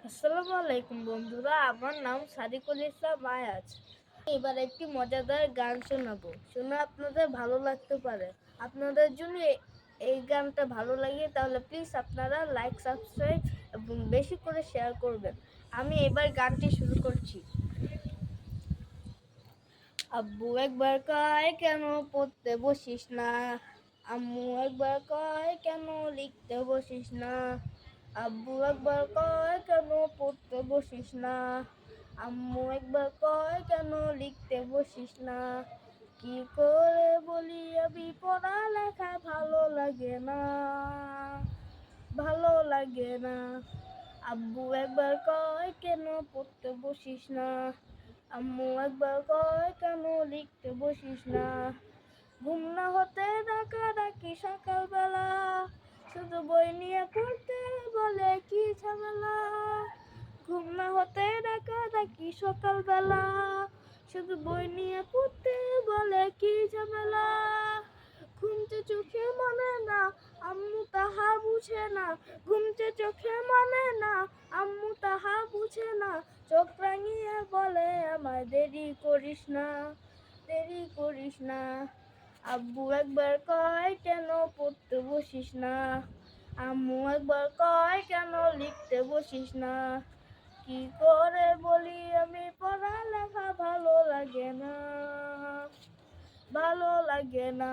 আসসালামু আলাইকুম বন্ধুরা, আমার নাম সাদিকুল ইসলাম আয়াজ। এবার একটি মজাদার গান শোনাবো, শুনে আপনাদের ভালো লাগতে পারে। আপনাদের জন্য এই গানটা ভালো লাগে তাহলে প্লিজ আপনারা লাইক, সাবস্ক্রাইব এবং বেশি করে শেয়ার করবেন। আমি এবার গানটি শুরু করছি। আব্বু একবার কয় কেন পড়তে বসিস না, আম্মু একবার কয় কেন লিখতে বসিস না। আব্বু একবার কয় কেন পড়তে বসিস না, আম্মু একবার কয় কেন লিখতে বসিস না। কি করে বলি আমি পড়ালেখা ভালো লাগে না, ভালো লাগে না। আব্বু একবার কয় কেন পড়তে বসিস না, আম্মু একবার কয় কেন লিখতে বসিস না। ঘুম না হতে ডাকাডাকি সকালবেলা, শুধু বই নিয়ে পড়তে বলে কি ঝামেলা। ঘুম না হতে ডাকাডাকি সকালবেলা, শুধু বই নিয়ে পড়তে বলে কি ঝামেলা। ঘুমতে চোখে মানে না, আম্মু তাহা বুঝে না। ঘুমতে চোখে মানে না, আম্মু তাহা বুঝে না। চোখ রাঙিয়ে বলে আমায় দেরি করিস না, দেরি করিস না। আব্বু একবার কয় কেন পড়তে বসিস না, আম্মু একবার কয় কেন লিখতে বসিস না। কি করে বলি আমি পড়ালেখা ভালো লাগে না, ভালো লাগে না।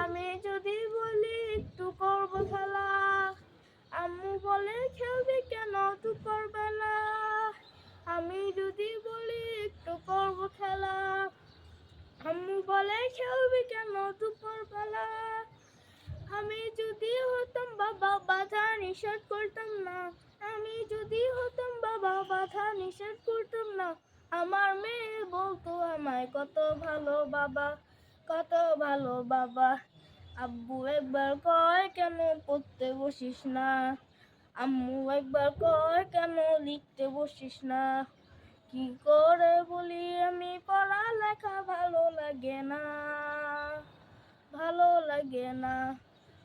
আমি যদি বলি একটু করব খেলা, আম্মু বলে খেলবি কেন দুপুর বেলা। আমি যদি বলি একটু করব খেলা, আম্মু বলে খেলবি কেন দুপুর বেলা। আমি যদি হতাম বাবা বাধা নিষেধ করতাম না, আমি যদি হতাম বাবা বাধা নিষেধ করতাম না। আমার মেয়ে বলতো আমায় কত ভালো বাবা, কত ভালো বাবা। আব্বু একবার কয় কেন পড়তে বসিস না, আম্মু একবার কয় কেন লিখতে বসিস না। কি করে বলি আমি পড়ালেখা ভালো লাগে না, ভালো লাগে না।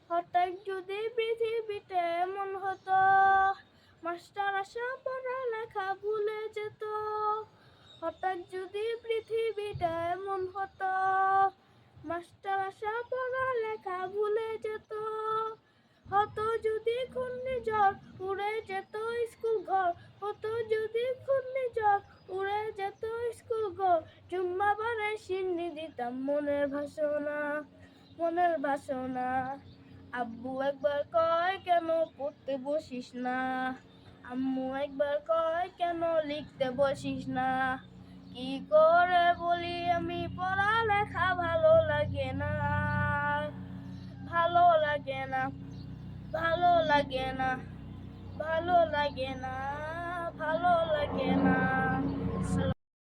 হঠাৎ যদি পৃথিবীতে এমন হতো, মাস্টার আসা পড়ালেখা ভুলে যেত। হঠাৎ যদি পৃথিবীটা এমন হতো, মাস্টার আসা পড়ালেখা ভুলে যেত। হতো যদি ঘূর্ণিঝড় উড়ে যেত স্কুল ঘর, হতো যদি ঘূর্ণিঝড় উড়ে যেত স্কুল ঘর। জুম্মাবারে সিন্নি দিতাম মনের ভাষণা, মনের বাসনা। আব্বু একবার কয় কেন পড়তে বসিস না, আম্মু একবার কয় কেন লিখতে বসিস না। কি করে বলি আমি পড়ালেখা ভালো লাগে না, ভালো লাগে না, ভালো লাগে না, ভালো লাগে না, ভালো লাগে না।